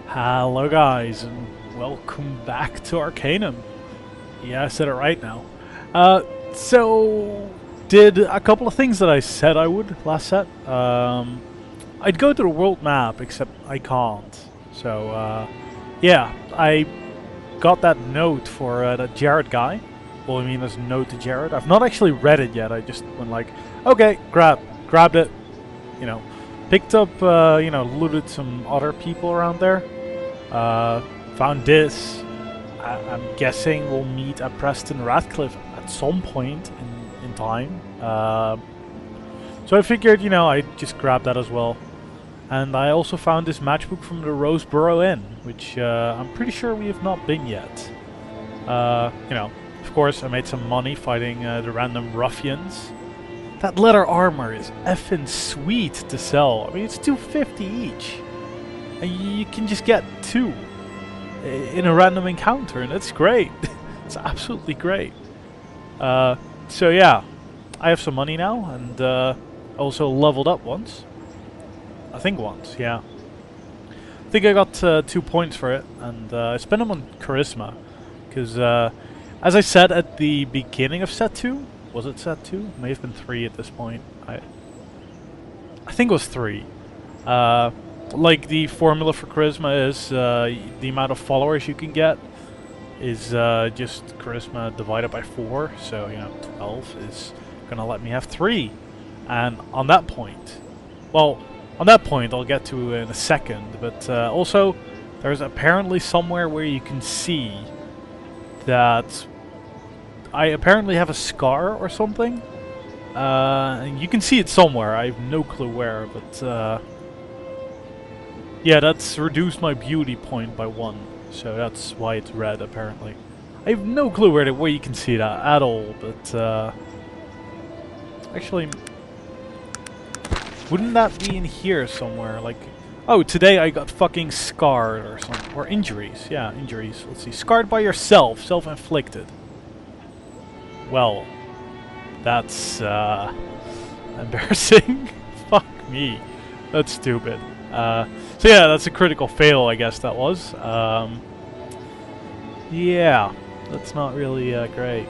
Hello guys, and welcome back to Arcanum. Yeah, I said it right now. So did a couple of things that I said I would last set. I'd go to the world map, except I can't. So yeah, I got that note for that Jared guy. Well, I mean, there's a note to Jared. I've not actually read it yet. I just went like, okay, grabbed it. You know, picked up, looted some other people around there. Found this. I'm guessing we'll meet at Preston Radcliffe at some point in time. So I figured, I'd just grab that as well. And I also found this matchbook from the Roseboro Inn, which I'm pretty sure we have not been yet. Of course, I made some money fighting the random ruffians. That leather armor is effing sweet to sell. I mean, it's $250 each. And you can just get 2 in a random encounter, and it's great. It's absolutely great. So yeah, I have some money now, and also leveled up once. I think once, yeah. I think I got 2 points for it, and I spent them on charisma, because as I said at the beginning of set 2, was it set 2? May have been 3 at this point. I think it was 3. Like the formula for charisma is the amount of followers you can get is just charisma divided by 4. So 12 is gonna let me have 3. And on that point, I'll get to in a second. But also, there's apparently somewhere where you can see that I apparently have a scar or something. And you can see it somewhere. I have no clue where, but yeah, that's reduced my beauty point by 1. So that's why it's red, apparently. I have no clue where you can see that at all, but actually, wouldn't that be in here somewhere? Like, oh, today I got fucking scarred or something. Or injuries. Yeah, injuries. Let's see. Scarred by yourself. Self-inflicted. Well, that's embarrassing. Fuck me. That's stupid. So yeah, that's a critical fail, I guess that was. Yeah, that's not really great.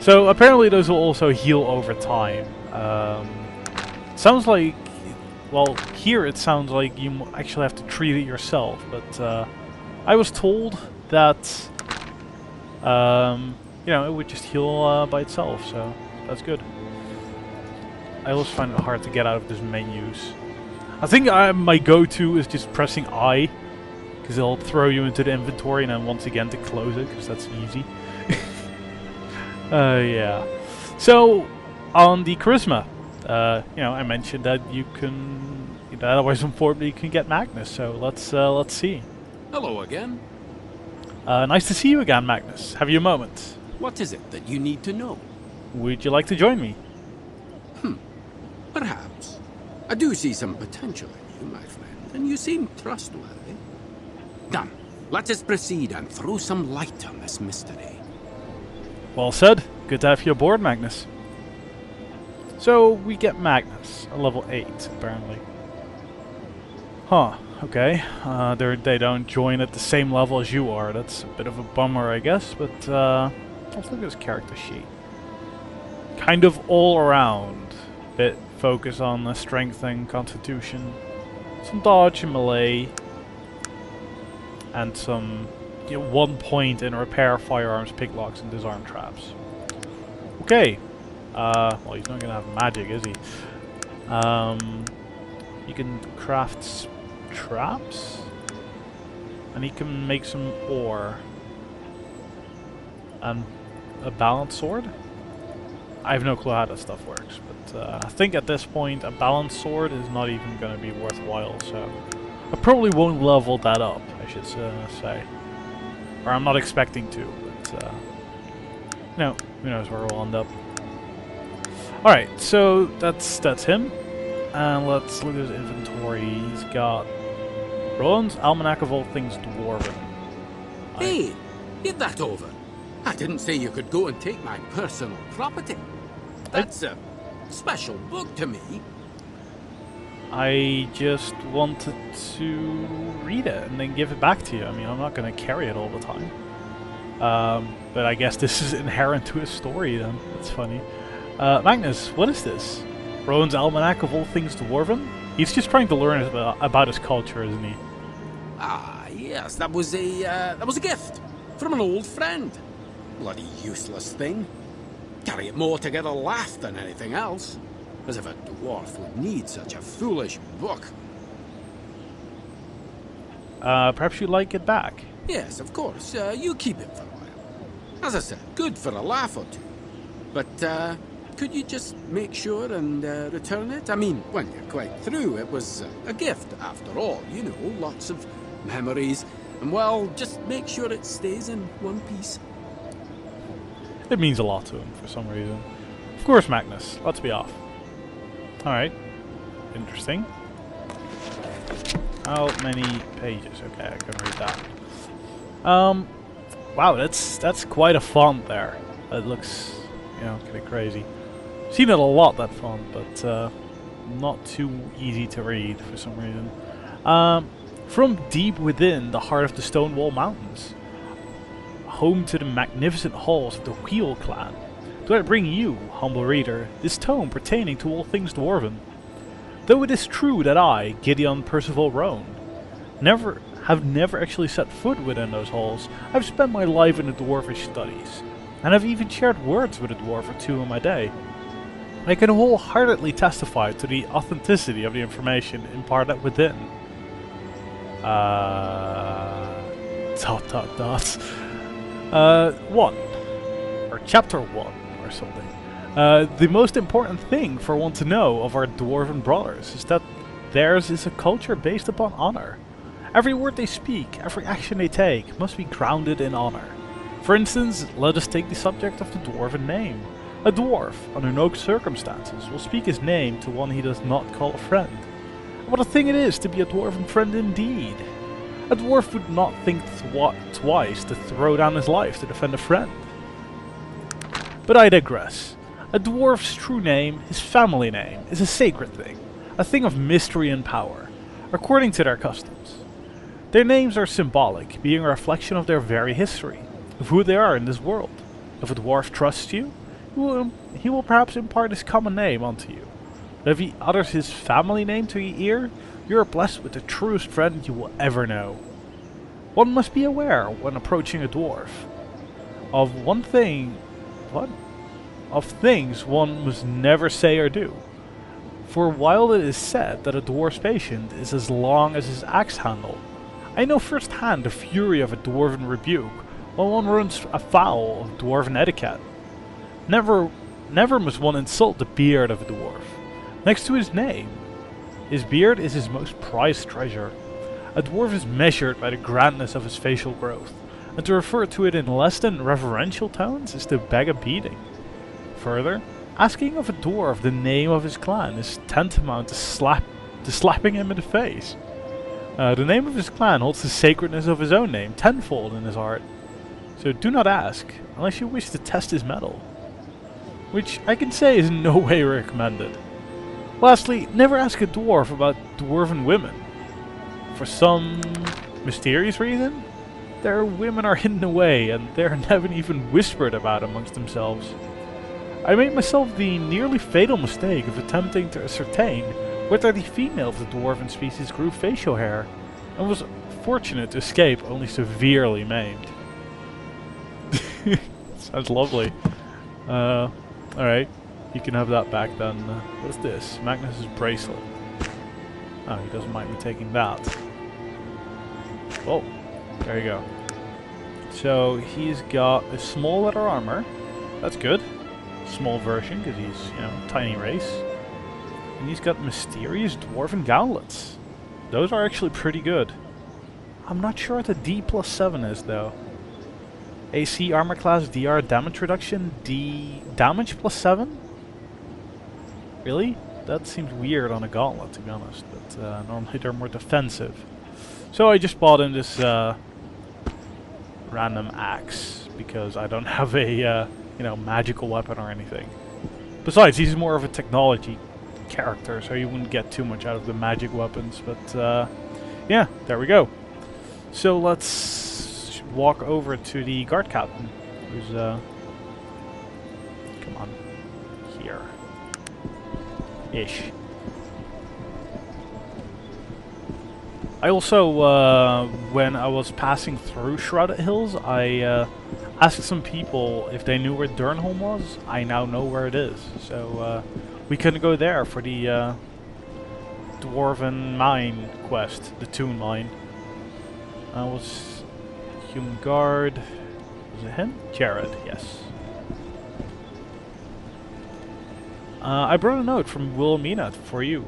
So apparently those will also heal over time. Sounds like, well, here it sounds like you actually have to treat it yourself, but I was told that it would just heal by itself, so that's good. I always find it hard to get out of these menus. I think my go-to is just pressing I, because it'll throw you into the inventory and then once again to close it, because that's easy. Yeah. So, on the charisma, I mentioned that you can, that I was informed that you can get Magnus, so let's see. Hello again. Nice to see you again, Magnus. Have you a moment? What is it that you need to know? Would you like to join me? Perhaps. I do see some potential in you, my friend, and you seem trustworthy. Come, let us proceed and throw some light on this mystery. Well said. Good to have you aboard, Magnus. So, we get Magnus, a level 8, apparently. Huh, okay. They don't join at the same level as you are. That's a bit of a bummer, I guess, but let's look at his character sheet. Kind of all around. Bit focus on the strength and constitution. Some dodge and melee. And some 1 point in repair firearms, picklocks, and disarm traps. Okay. Well, he's not gonna have magic, is he? You can craft traps, and he can make some ore. And a balanced sword. I have no clue how that stuff works, but I think at this point a balanced sword is not even going to be worthwhile. So I probably won't level that up, I should say. Or I'm not expecting to, but who knows where we'll end up. Alright, so that's him. And let's look at his inventory. He's got Roland's Almanac of All Things Dwarven. Hey, get that over. I didn't say you could go and take my personal property. That's a special book to me. I just wanted to read it and then give it back to you. I mean, I'm not going to carry it all the time. But I guess this is inherent to his story then. That's funny. Magnus, what is this? Rowan's Almanac of all things Dwarven? He's just trying to learn about his culture, isn't he? Ah, yes, that was a gift from an old friend. Bloody useless thing. Carry it more to get a laugh than anything else. As if a dwarf would need such a foolish book. Perhaps you'd like it back. Yes, of course. You keep it for a while. As I said, good for a laugh or two. But, could you just make sure and return it? I mean, when you're quite through, it was a gift after all. You know, lots of memories. And, well, just make sure it stays in one piece. It means a lot to him for some reason. Of course, Magnus. Let's be off. Alright. Interesting. How many pages? Okay, I can read that. Wow, that's quite a font there. It looks, you know, kind of crazy. Seen it a lot, that font, but not too easy to read for some reason. From deep within the heart of the Stonewall Mountains, home to the magnificent halls of the Wheel clan, do I bring you, humble reader, this tome pertaining to all things Dwarven. Though it is true that I, Gideon Percival Roan, have never actually set foot within those halls, I've spent my life in the dwarfish studies, and have even shared words with a dwarf or two in my day. I can wholeheartedly testify to the authenticity of the information imparted within. Dot dot dot. 1. Or chapter 1. Or something. The most important thing for one to know of our dwarven brothers is that theirs is a culture based upon honor. Every word they speak, every action they take, must be grounded in honor. For instance, let us take the subject of the dwarven name. A dwarf, under no circumstances, will speak his name to one he does not call a friend. What a thing it is to be a dwarven friend indeed! A dwarf would not think twice to throw down his life to defend a friend. But I digress. A dwarf's true name, his family name, is a sacred thing, a thing of mystery and power, according to their customs. Their names are symbolic, being a reflection of their very history, of who they are in this world. If a dwarf trusts you, he will perhaps impart his common name unto you. But if he utters his family name to your ear, you are blessed with the truest friend you will ever know. One must be aware, when approaching a dwarf, of things one must never say or do. For while it is said that a dwarf's patience is as long as his axe handle, I know firsthand the fury of a dwarven rebuke when one runs afoul of dwarven etiquette. Never must one insult the beard of a dwarf. Next to his name, his beard is his most prized treasure. A dwarf is measured by the grandness of his facial growth, and to refer to it in less than reverential tones is to beg a beating. Further, asking of a dwarf the name of his clan is tantamount to slapping him in the face. The name of his clan holds the sacredness of his own name tenfold in his heart. So do not ask, unless you wish to test his mettle. Which I can say is in no way recommended. Lastly, never ask a dwarf about dwarven women. For some mysterious reason, their women are hidden away and they're never even whispered about amongst themselves. I made myself the nearly fatal mistake of attempting to ascertain whether the female of the dwarven species grew facial hair, and was fortunate to escape only severely maimed. Sounds lovely. Alright, you can have that back then. What is this? Magnus's bracelet. Oh, he doesn't mind me taking that. Oh, there you go. So he's got a small leather armor. That's good. Small version, because he's, you know, tiny race. And he's got mysterious dwarven gauntlets. Those are actually pretty good. I'm not sure what the D+7 is, though. AC armor class DR damage reduction, D damage +7? Really? That seems weird on a gauntlet, to be honest. But normally they're more defensive. So I just bought him this random axe, because I don't have a you know, magical weapon or anything. Besides, he's more of a technology character, so you wouldn't get too much out of the magic weapons. But yeah, there we go. So let's walk over to the guard captain, who's come on, here, ish. I also, when I was passing through Shrouded Hills, I asked some people if they knew where Dernholm was. I now know where it is, so we couldn't go there for the Dwarven Mine quest, the Toon Mine. I was Human Guard. Was it him? Jared, yes. I brought a note from Wilhelmina for you.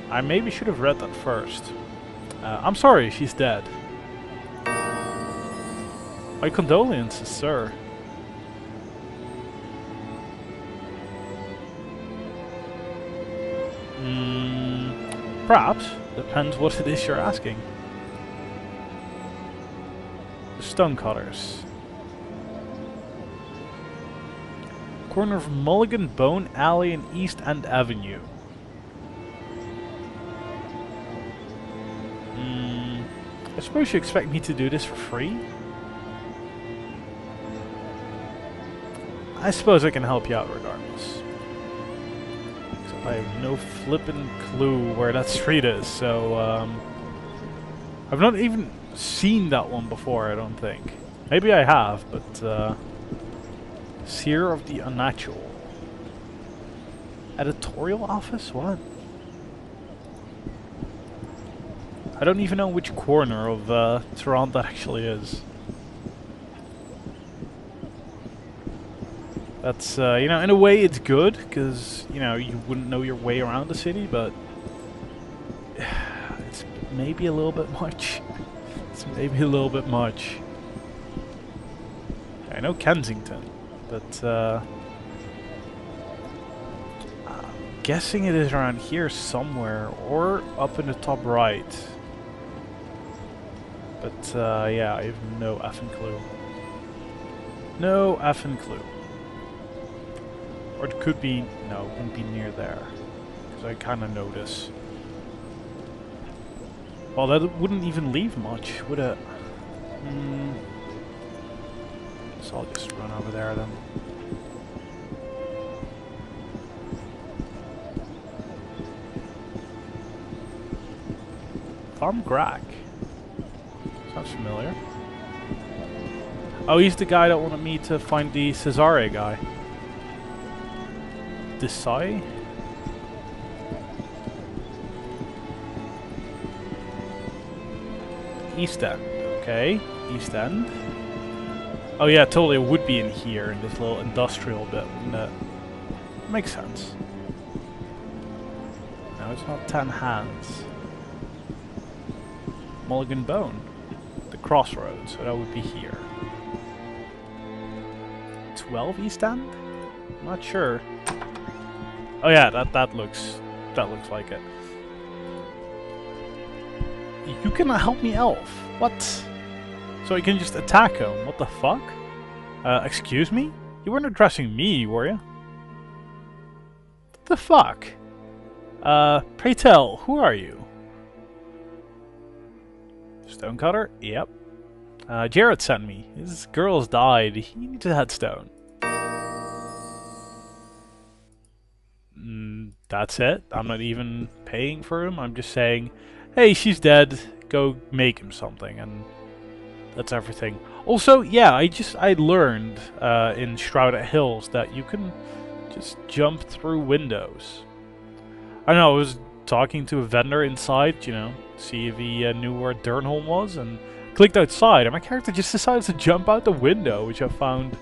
I maybe should have read that first. I'm sorry, she's dead. My condolences, sir. Perhaps. Depends what it is you're asking. The Stonecutters. Corner of Mulligan Bone Alley and East End Avenue. I suppose you expect me to do this for free? I suppose I can help you out regardless. Except I have no flippin' clue where that street is, so I've not even seen that one before, I don't think. Maybe I have, but Seer of the Unnatural. Editorial office? What? I don't even know which corner of Toronto that actually is. That's, you know, in a way it's good, because, you know, you wouldn't know your way around the city, but it's maybe a little bit much. It's maybe a little bit much. I know Kensington, but, I'm guessing it is around here somewhere, or up in the top right. But, yeah, I have no effing clue. No effing clue. Or it could be... no, it wouldn't be near there. Because I kind of know this. Well, that wouldn't even leave much, would it? So I'll just run over there then. Farm Grack. Sounds familiar. Oh, he's the guy that wanted me to find the Cesare guy. Desai? East End. Okay. East End. Oh yeah, totally, it would be in here, in this little industrial bit, wouldn't it? Makes sense. No, it's not 10 Hands. Mulligan Bone. The crossroads, so that would be here. 12 East End? I'm not sure. Oh yeah, that looks like it. You cannot help me, elf. What? So I can just attack him? What the fuck? Excuse me? You weren't addressing me, were you? What the fuck? Pray tell, who are you? Stonecutter? Yep. Jared sent me. His girl's died. He needs a headstone. That's it. I'm not even paying for him. I'm just saying, hey, she's dead. Go make him something, and that's everything. Also, yeah, I learned in Shrouded Hills that you can just jump through windows. I don't know, I was talking to a vendor inside, you know, see if he knew where Dernholm was, and clicked outside, and my character just decided to jump out the window, which I found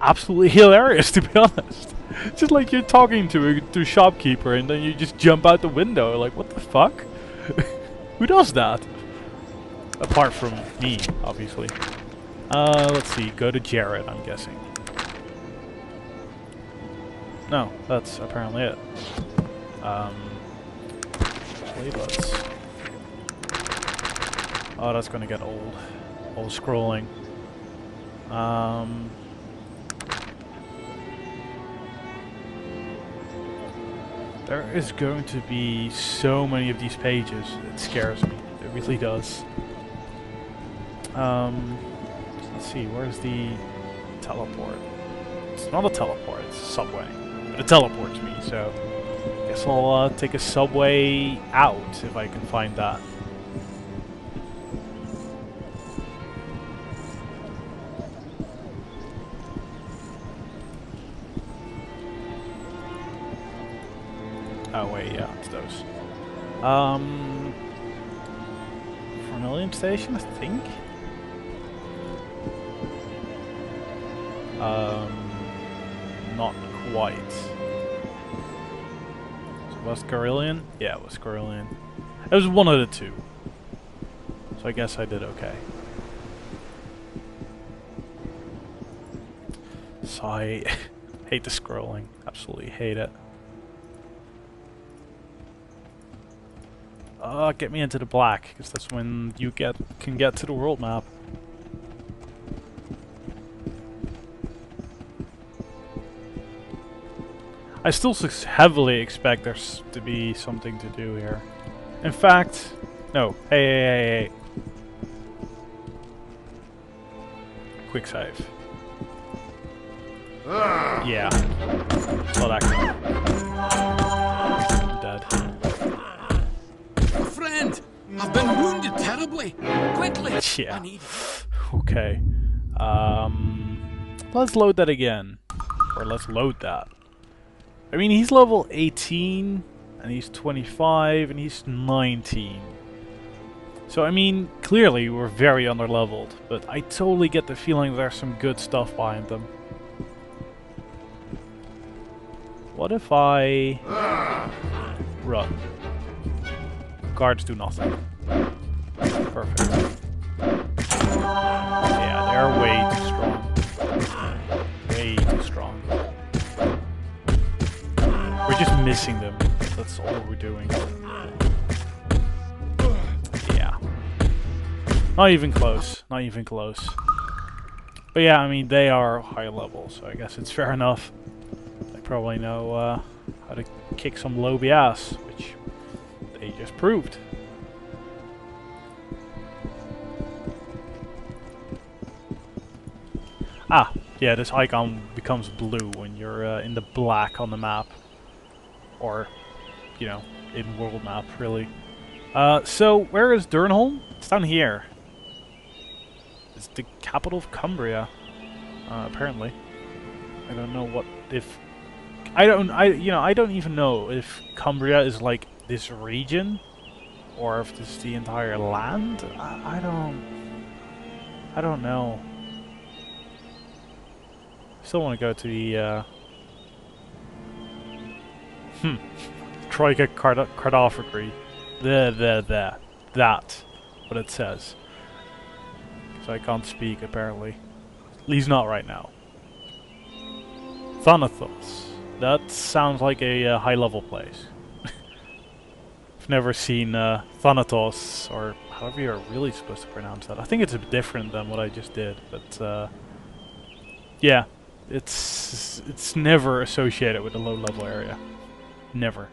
absolutely hilarious, to be honest. It's just like you're talking to a shopkeeper, and then you just jump out the window, like, what the fuck? Who does that? Apart from me, obviously. Let's see, go to Jared, I'm guessing. No, that's apparently it. Playbuds. Oh, that's gonna get old. Old scrolling. There is going to be so many of these pages. It scares me. It really does. Let's see. Where's the teleport? It's not a teleport. It's a subway. But it teleports me, so I guess I'll take a subway out if I can find that. Oh wait, yeah, it's those. Vermilion Station, I think. Not quite. So was Carillion? Yeah, it was Carillion. It was one of the two. So I guess I did okay. So I hate the scrolling. Absolutely hate it. Get me into the black, because that's when you can get to the world map. I still heavily expect there's to be something to do here. In fact, no. Hey. Quick save. Yeah. Saw that coming. I'm dead. Friend, I've been wounded terribly. Quickly. Yeah. I need... Okay. Let's load that again. Or let's load that. I mean, he's level 18, and he's 25, and he's 19. So, I mean, clearly we're very underleveled, but I totally get the feeling there's some good stuff behind them. What if I run? Guards do nothing. Perfect. Yeah, they're way too strong. Way too strong. We're just missing them. That's all we're doing. Yeah. Not even close. Not even close. But yeah, I mean, they are high level, so I guess it's fair enough. They probably know how to kick some lobby ass, which they just proved. Ah, yeah, this icon becomes blue when you're in the black on the map. Or, you know, in world map, really. So, where is Dernholm? It's down here. It's the capital of Cumbria, apparently. I don't know what, if... I don't even know if Cumbria is like this region, or if this is the entire land. I don't know. Still want to go to the, Troika cartography. That. What it says. So I can't speak, apparently. At least not right now. Thanatos. That sounds like a high-level place. I've never seen Thanatos, or however you're really supposed to pronounce that. I think it's a bit different than what I just did, but yeah, it's never associated with a low-level area. Never.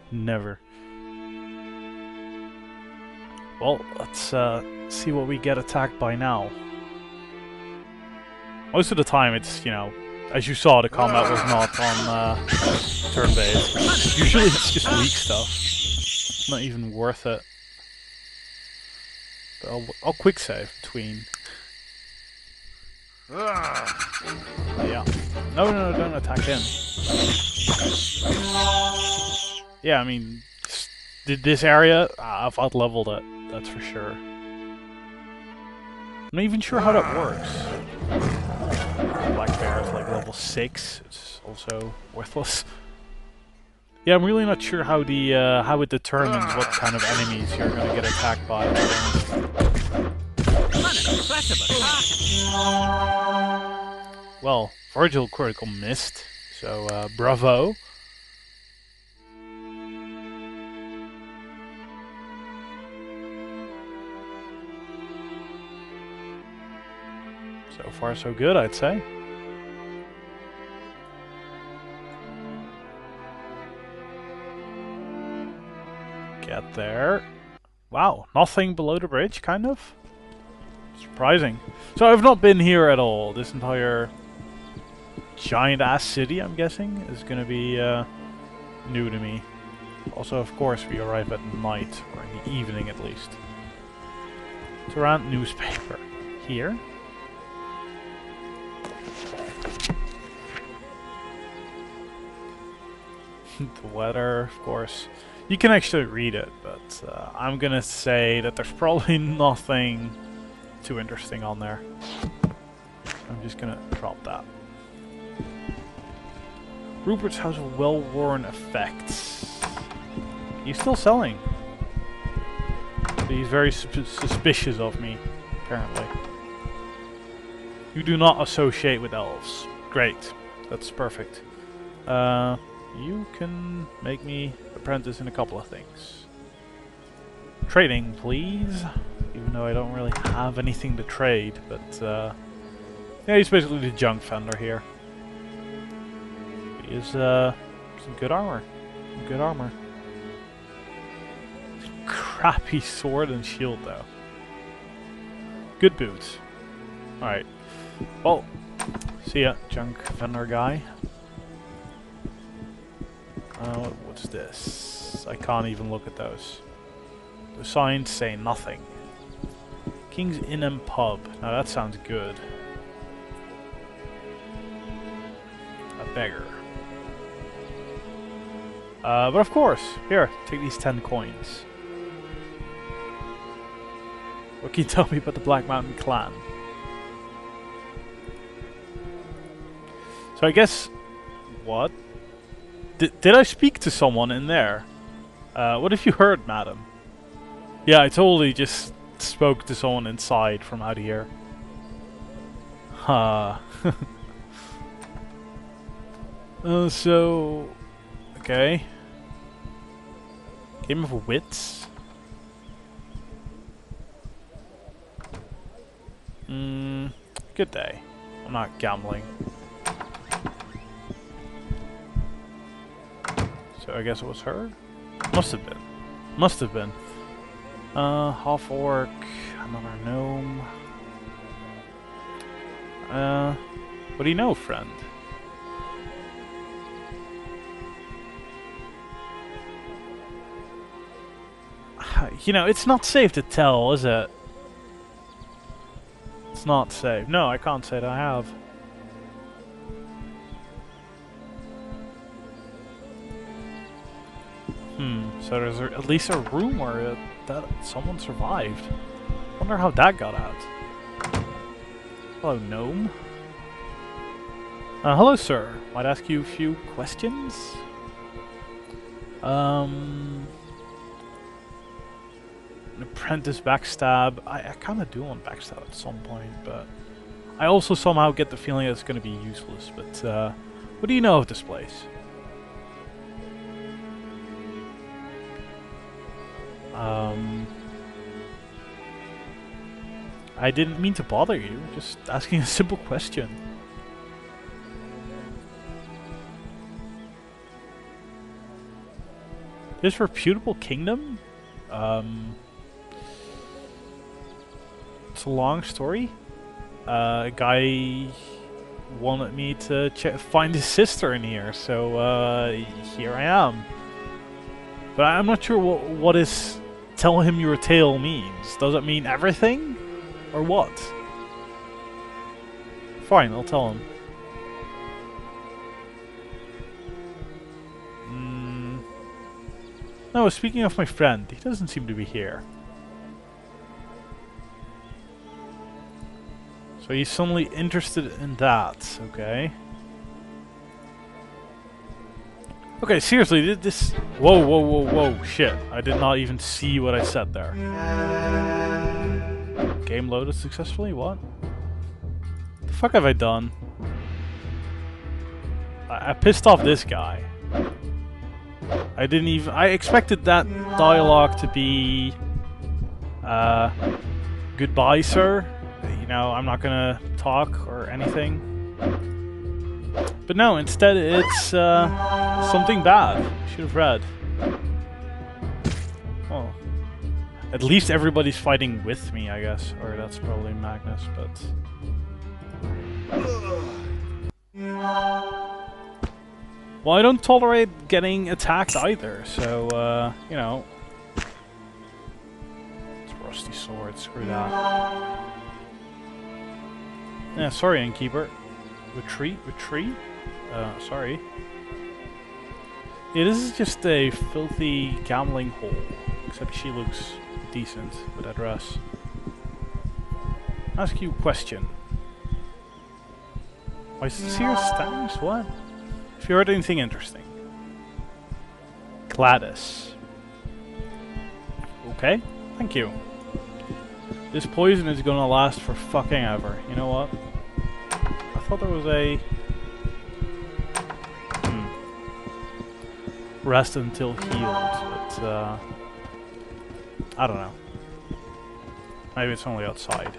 Well, let's see what we get attacked by now. Most of the time it's, you know, as you saw, the combat was not on turn-based. Usually it's just weak stuff. Not even worth it. But I'll quick save between. Yeah. No, don't attack him. Yeah, I mean, this area, I've out-leveled it, that's for sure. I'm not even sure how that works. Black Bear is like level 6, it's also worthless. Yeah, I'm really not sure how it determines what kind of enemies you're gonna get attacked by. Well, Virgil critical missed, so bravo. So far so good, I'd say. get there. Wow, nothing below the bridge, kind of? Surprising. So I've not been here at all. This entire giant-ass city, I'm guessing, is going to be new to me. Also, of course, we arrive at night, or in the evening at least. Tarrant newspaper. Here. The weather, of course. You can actually read it, but I'm gonna say that there's probably nothing too interesting on there. I'm just gonna drop that. Rupert's House of Well-Worn Effects. He's still selling. He's very suspicious of me, apparently. You do not associate with elves. Great. That's perfect. You can make me apprentice in a couple of things. Trading, please. Even though I don't really have anything to trade, but yeah, he's basically the junk vendor here. He is some good armor. Some good armor. Crappy sword and shield though. Good boots. Alright. Well, see ya, junk vendor guy. What's this? I can't even look at those. The signs say nothing. King's Inn and Pub. Now that sounds good. A beggar. But of course, here, take these 10 coins. What can you tell me about the Black Mountain Clan? So I guess... What? Did I speak to someone in there? What have you heard, madam? Yeah, I totally just spoke to someone inside from out here. Huh. So... Okay. Game of Wits? Good day. I'm not gambling. So I guess it was her? Must have been. Must have been. Half orc, another gnome. What do you know, friend? You know, it's not safe to tell, is it? It's not safe. No, I can't say that I have. So there's at least a rumor that someone survived. Wonder how that got out. Hello, gnome. Hello, sir. Might ask you a few questions? An apprentice backstab. I kind of do want backstab at some point, but I also somehow get the feeling it's going to be useless. But what do you know of this place? I didn't mean to bother you, just asking a simple question. This reputable kingdom? It's a long story. A guy wanted me to find his sister in here, so here I am. But I'm not sure what is tell him your tale means. Does it mean everything? Or what? Fine, I'll tell him. No, speaking of my friend, he doesn't seem to be here. So he's suddenly interested in that, okay. Okay, seriously, this... Whoa, whoa, whoa, whoa, shit. I did not even see what I said there. Game loaded successfully? What? The fuck have I done? I pissed off this guy. I didn't even... I expected that dialogue to be... goodbye, sir. You know, I'm not gonna talk or anything. But no, instead it's something bad. Should have read. Well, at least everybody's fighting with me, I guess. Or that's probably Magnus, but... Well, I don't tolerate getting attacked either, so, you know... It's a rusty sword, screw that. Yeah, sorry, Innkeeper. Retreat, retreat? Sorry. Yeah, this is just a filthy gambling hole. Except she looks decent with that dress. Ask you a question. Why is this here stags? What? If you heard anything interesting. Gladys. Okay, thank you. This poison is gonna last for fucking ever. You know what? I thought there was a... rest until healed, but I don't know. Maybe it's only outside.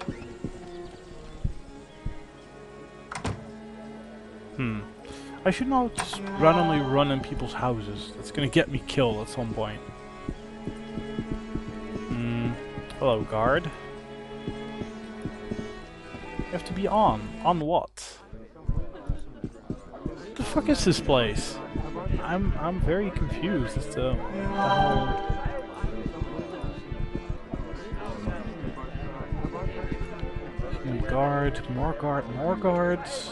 I should not just randomly run in people's houses. That's gonna get me killed at some point. Hello, guard. You have to be on. On what? What the fuck is this place? I'm very confused as to the whole... More guards.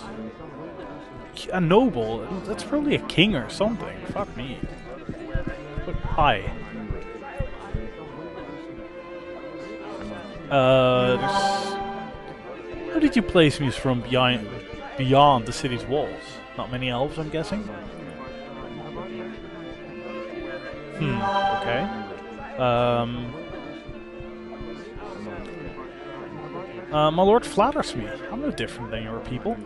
A noble? That's probably a king or something. Fuck me. But, hi. How did you place me from beyond the city's walls? Not many elves, I'm guessing? Okay. My lord flatters me. I'm no different than your people.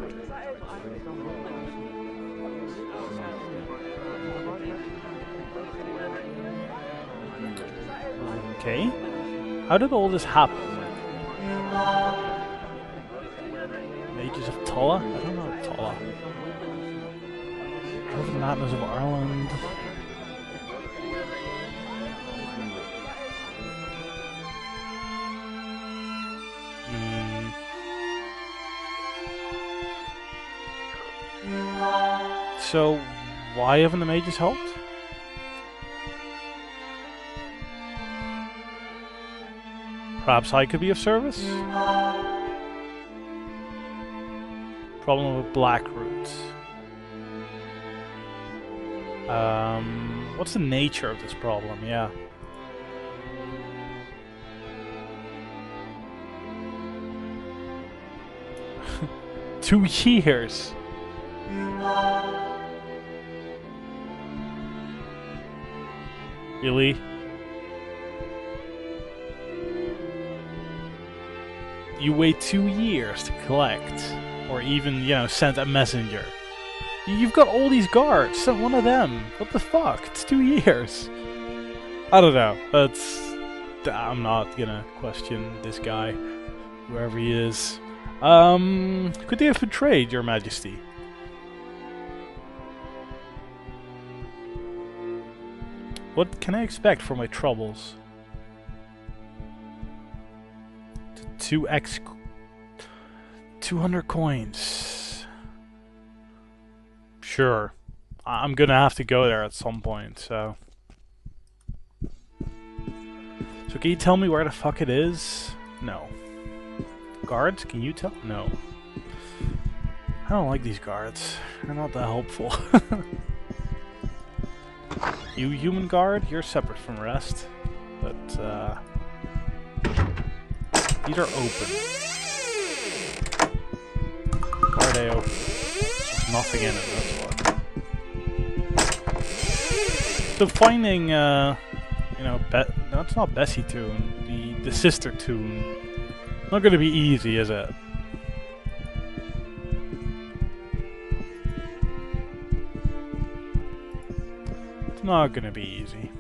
Okay. How did all this happen? Mages of Tulla? I don't know Tulla. Dwarven Madness of Ireland. So, why haven't the mages helped? Perhaps I could be of service? Problem with black roots. What's the nature of this problem? Yeah. Two years. Really? You wait 2 years to collect, or even, you know, send a messenger. You've got all these guards, send one of them. What the fuck? It's 2 years. I don't know. I'm not gonna question this guy, whoever he is. Could they have betrayed your majesty? What can I expect for my troubles? 2x 200 coins. Sure. I'm gonna have to go there at some point, so... So can you tell me where the fuck it is? No. Guards, can you tell? No. I don't like these guards. They're not that helpful. You human guard, you're separate from the rest. But, these are open. Why are they open? There's nothing in it, that's what. So finding, you know, no, it's not Bessie Toon, the sister Toon. Not gonna be easy, is it? It's not gonna be easy.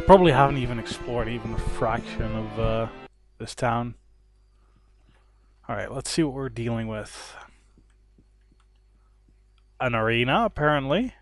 Probably haven't even explored even a fraction of this town. Alright, let's see what we're dealing with. An arena, apparently.